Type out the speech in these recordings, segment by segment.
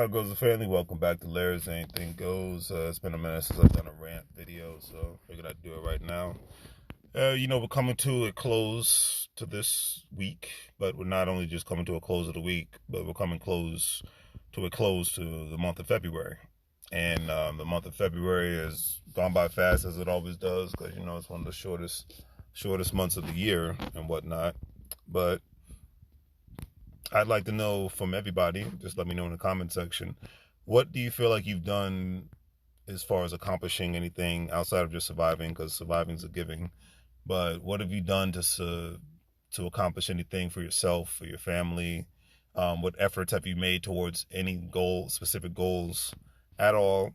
Goes the family. Welcome back to LarrysAnythingGoes. It's been a minute since I've done a rant video, so I figured I'd do it right now. We're coming to a close to this week, but we're not only just coming to a close of the week, but we're coming to the month of February. And the month of February has gone by fast, as it always does, because it's one of the shortest months of the year and whatnot. But I'd like to know from everybody, just let me know in the comment section, what do you feel like you've done as far as accomplishing anything outside of just surviving, because surviving is a giving, but what have you done to accomplish anything for yourself, for your family? What efforts have you made towards any specific goals at all,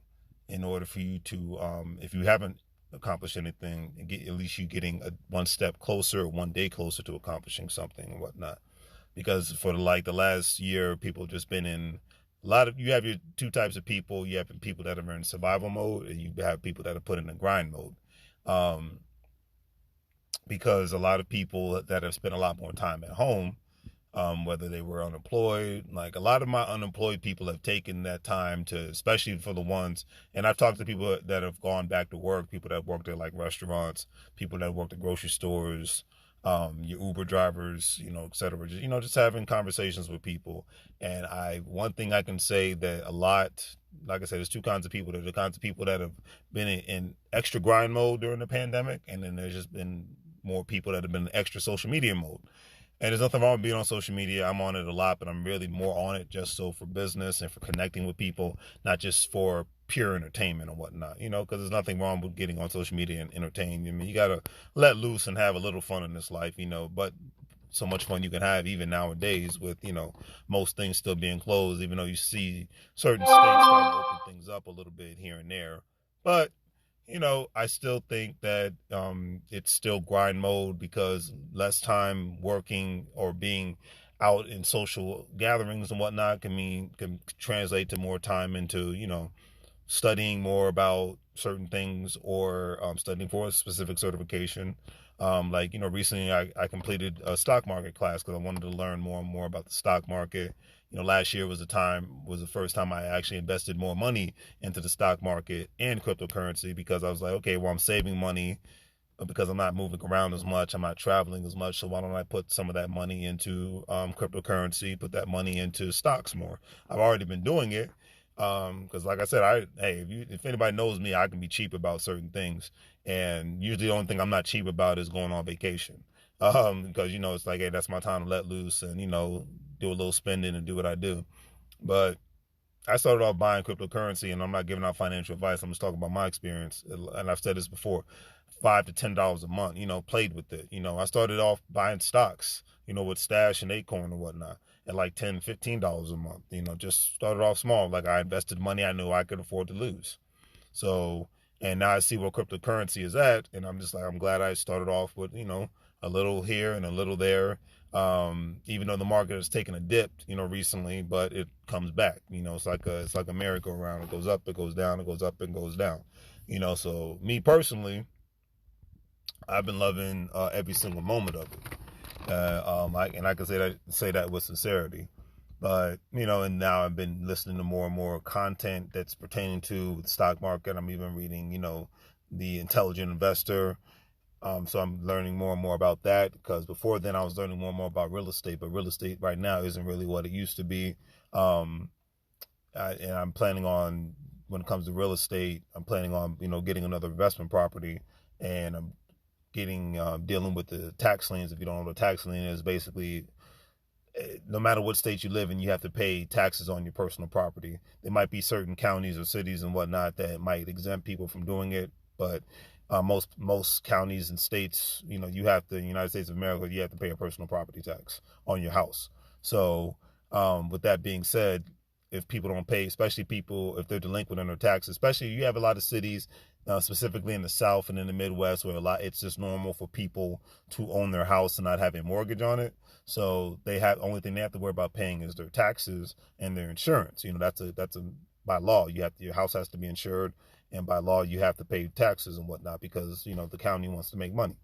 in order for you to, if you haven't accomplished anything, at least you getting one step closer, one day closer to accomplishing something and whatnot? Because for the last year, people just been in you have your two types of people. You have people that are in survival mode, and you have people that are put in a grind mode. Because a lot of people that have spent a lot more time at home, whether they were unemployed, like a lot of my unemployed people have taken that time to, especially for the ones, and I've talked to people that have gone back to work, people that worked at like restaurants, people that worked at grocery stores, your Uber drivers, et cetera. Just having conversations with people. And one thing I can say that a lot, like I said, there's two kinds of people. There's the kinds of people that have been in extra grind mode during the pandemic, and then there's just been more people that have been in extra social media mode. And there's nothing wrong with being on social media. I'm on it a lot, but I'm really more on it just so for business and for connecting with people, not just for pure entertainment and whatnot, because there's nothing wrong with getting on social media and entertaining. I mean, you got to let loose and have a little fun in this life, but so much fun you can have even nowadays with, most things still being closed, even though you see certain states starting to open things up a little bit here and there. But I still think that it's still grind mode, because less time working or being out in social gatherings and whatnot can translate to more time into, studying more about certain things, or studying for a specific certification. Recently I completed a stock market class because I wanted to learn more and more about the stock market. Last year was the first time I actually invested more money into the stock market and cryptocurrency, because I was like, okay, well, I'm saving money because I'm not moving around as much, I'm not traveling as much, so why don't I put some of that money into cryptocurrency, put that money into stocks more. I've already been doing it, because like I said, if anybody knows me, I can be cheap about certain things, and usually the only thing I'm not cheap about is going on vacation, because it's like, hey, that's my time to let loose and do a little spending and do what I do. But I started off buying cryptocurrency, and I'm not giving out financial advice, I'm just talking about my experience, and I've said this before, $5 to $10 a month, played with it. I started off buying stocks, with Stash and Acorn and whatnot, at like $10, $15 a month, just started off small. Like, I invested money I knew I could afford to lose. So, and now I see where cryptocurrency is at, and I'm just like, I'm glad I started off with, a little here and a little there. Even though the market has taken a dip, recently, but it comes back. It's like a merry-go-round. It goes up, it goes down, it goes up, and goes down. So me personally, I've been loving every single moment of it. I can say that with sincerity. But, and now I've been listening to more and more content that's pertaining to the stock market. I'm even reading, The Intelligent Investor. So I'm learning more and more about that, because before then I was learning more and more about real estate, but real estate right now isn't really what it used to be. And I'm planning on, when it comes to real estate, I'm planning on, getting another investment property, and I'm dealing with the tax liens. If you don't know what a tax lien is, basically, no matter what state you live in, you have to pay taxes on your personal property. There might be certain counties or cities and whatnot that might exempt people from doing it, but most counties and states, you have to, in the United States of America, you have to pay a personal property tax on your house. So with that being said, if people don't pay, especially people, if they're delinquent in their taxes, especially you have a lot of cities, specifically in the South and in the Midwest, where it's just normal for people to own their house and not have a mortgage on it. So only thing they have to worry about paying is their taxes and their insurance. That's by law, your house has to be insured, and by law you have to pay taxes and whatnot, because the county wants to make money,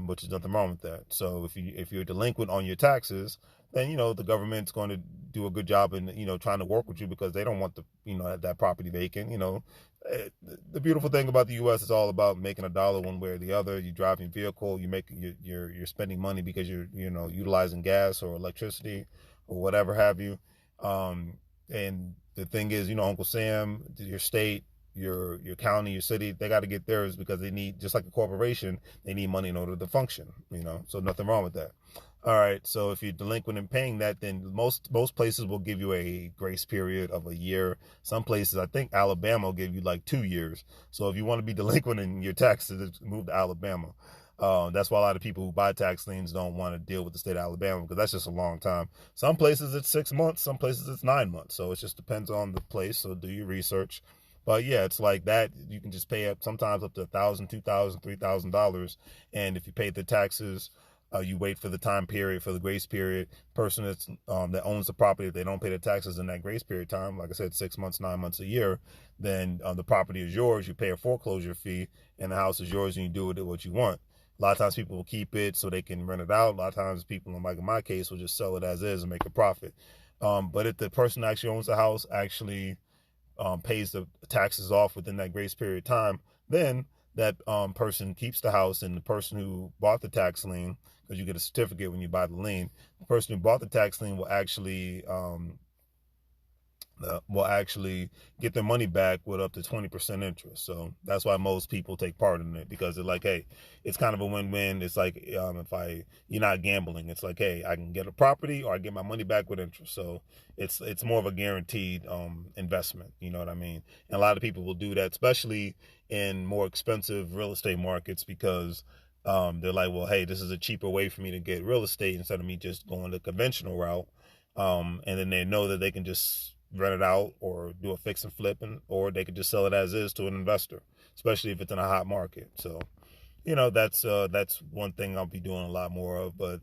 which is nothing wrong with that. So if you're delinquent on your taxes, then, the government's going to do a good job in, trying to work with you because they don't want that property vacant. The beautiful thing about the U.S. is all about making a dollar one way or the other. You drive your vehicle, you're spending money because you're utilizing gas or electricity or whatever have you. And the thing is, Uncle Sam, your state, your county, your city, they got to get theirs because they need, just like a corporation, they need money in order to function. So nothing wrong with that. All right, so if you're delinquent in paying that, then most places will give you a grace period of a year. Some places, I think Alabama will give you like 2 years. So if you want to be delinquent in your taxes, move to Alabama. That's why a lot of people who buy tax liens don't want to deal with the state of Alabama because that's just a long time. Some places it's 6 months, some places it's 9 months. So it just depends on the place. So do your research. But yeah, it's like that. You can just pay up sometimes up to $1,000, $2,000, $3,000, and if you pay the taxes. You wait for the time period, for the grace period. Person that owns the property, if they don't pay the taxes in that grace period time, like I said, 6 months, 9 months, a year, then the property is yours. You pay a foreclosure fee, and the house is yours, and you do with it what you want. A lot of times people will keep it so they can rent it out. A lot of times people, like in my case, will just sell it as is and make a profit. But if the person that actually owns the house actually pays the taxes off within that grace period time, then that person keeps the house, and the person who bought the tax lien, because you get a certificate when you buy the lien, the person who bought the tax lien will actually get their money back with up to 20% interest. So that's why most people take part in it, because they're like, hey, it's kind of a win-win. It's like you're not gambling. It's like, hey, I can get a property or I get my money back with interest. So it's more of a guaranteed investment. You know what I mean? And a lot of people will do that, especially in more expensive real estate markets, because they're like, well, hey, this is a cheaper way for me to get real estate instead of me just going the conventional route. And then they know that they can just rent it out or do a fix and flip, or they could just sell it as is to an investor, especially if it's in a hot market. So, that's one thing I'll be doing a lot more of. But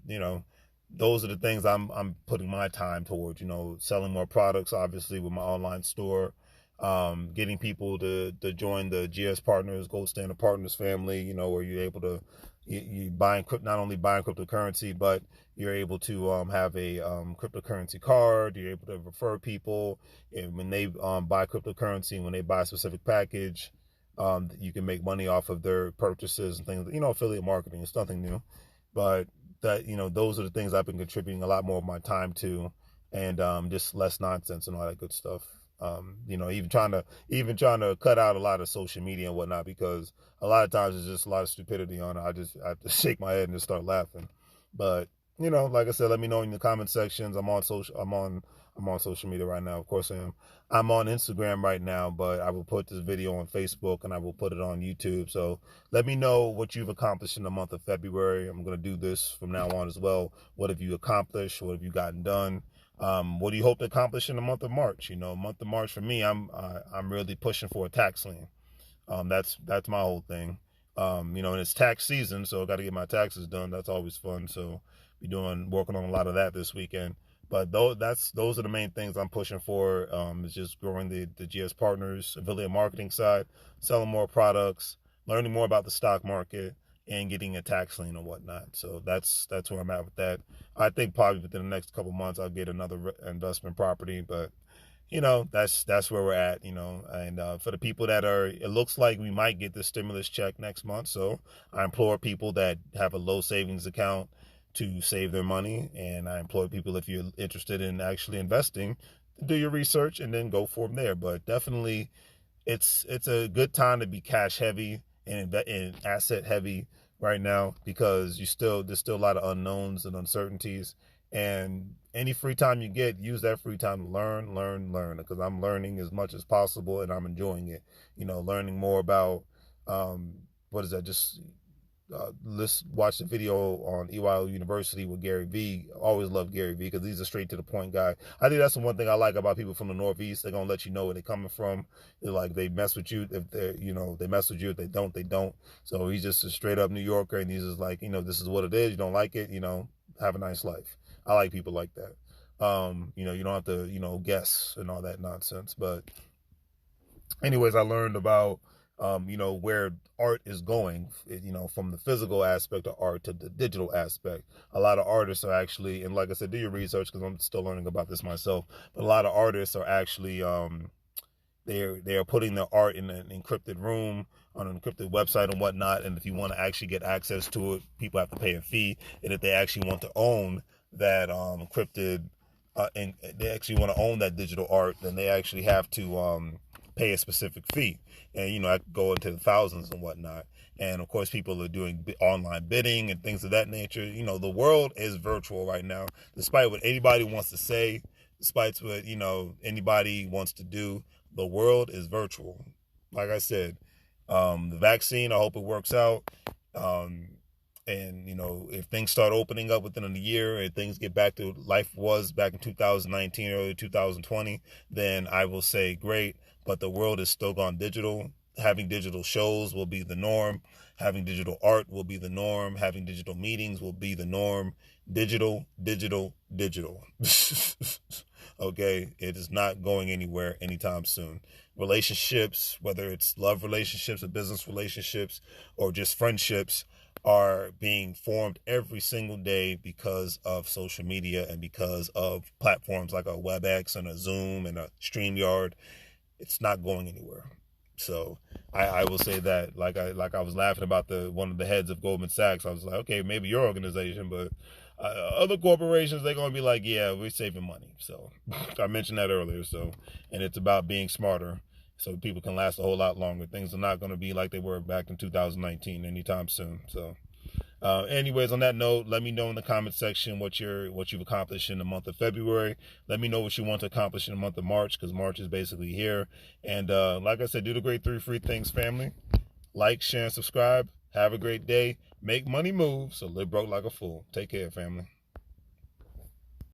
those are the things I'm putting my time towards. Selling more products, obviously, with my online store. Getting people to join the GS Partners, Gold Standard Partners family, where you're able to, you not only buying cryptocurrency, but you're able to have a cryptocurrency card. You're able to refer people, and when they buy cryptocurrency, when they buy a specific package, you can make money off of their purchases and things. Affiliate marketing is nothing new, but that those are the things I've been contributing a lot more of my time to, and just less nonsense and all that good stuff. Even trying to cut out a lot of social media and whatnot, because a lot of times there's just a lot of stupidity on it. I have to shake my head and just start laughing. But like I said, let me know in the comment sections. I'm on social media right now. Of course I am. I'm on Instagram right now, but I will put this video on Facebook and I will put it on YouTube. So let me know what you've accomplished in the month of February. I'm going to do this from now on as well. What have you accomplished? What have you gotten done? What do you hope to accomplish in the month of March? Month of March for me, I'm really pushing for a tax lien. That's my whole thing. And it's tax season, so I got to get my taxes done. That's always fun. So working on a lot of that this weekend. But those are the main things I'm pushing for. Is just growing the GS Partners affiliate marketing side, selling more products, learning more about the stock market, and getting a tax lien and whatnot. So that's where I'm at with that. I think probably within the next couple months I'll get another investment property, but that's where we're at. And for the people it looks like we might get the stimulus check next month. So I implore people that have a low savings account to save their money, and I implore people, if you're interested in actually investing, to do your research and then go from there. But definitely, it's a good time to be cash heavy and asset heavy right now, because there's still a lot of unknowns and uncertainties. And any free time you get, use that free time to learn, because I'm learning as much as possible and I'm enjoying it. Learning more about let's watch the video on EYL University with Gary Vee. I always love Gary Vee because he's a straight to the point guy. I think that's the one thing I like about people from the Northeast. They're gonna let you know where they're coming from. They mess with you if they mess with you. If they don't, they don't. So he's just a straight up New Yorker, and he's just like, this is what it is. You don't like it, have a nice life. I like people like that. You don't have to, guess and all that nonsense. But anyways, I learned about where art is going, from the physical aspect of art to the digital aspect. A lot of artists are actually, and like I said, do your research because I'm still learning about this myself, but a lot of artists are actually, they are putting their art in an encrypted room on an encrypted website and whatnot. And if you want to actually get access to it, people have to pay a fee. And if they actually want to own that encrypted, and they actually want to own that digital art, then they actually have to pay a specific fee. And I could go into the thousands and whatnot. And of course, people are doing online bidding and things of that nature. The world is virtual right now, despite what anybody wants to say, despite what anybody wants to do. The world is virtual. Like I said, the vaccine, I hope it works out. And if things start opening up within a year and things get back to life was back in 2019, early 2020, then I will say great. But the world is still gone digital. Having digital shows will be the norm. Having digital art will be the norm. Having digital meetings will be the norm. Digital, digital, digital. Okay, it is not going anywhere anytime soon. Relationships, whether it's love relationships or business relationships or just friendships, are being formed every single day because of social media and because of platforms like a WebEx and a Zoom and a StreamYard. It's not going anywhere. So I will say that, like I was laughing about one of the heads of Goldman Sachs. I was like, okay, maybe your organization, but other corporations, they're going to be like, yeah, we're saving money. So I mentioned that earlier. So, and it's about being smarter so people can last a whole lot longer. Things are not going to be like they were back in 2019 anytime soon. So anyways, on that note, let me know in the comment section what you've accomplished in the month of February. Let me know what you want to accomplish in the month of March, because March is basically here. And like I said, do the great 3 free things, family. Like, share, and subscribe. Have a great day. Make money move, so live broke like a fool. Take care, family.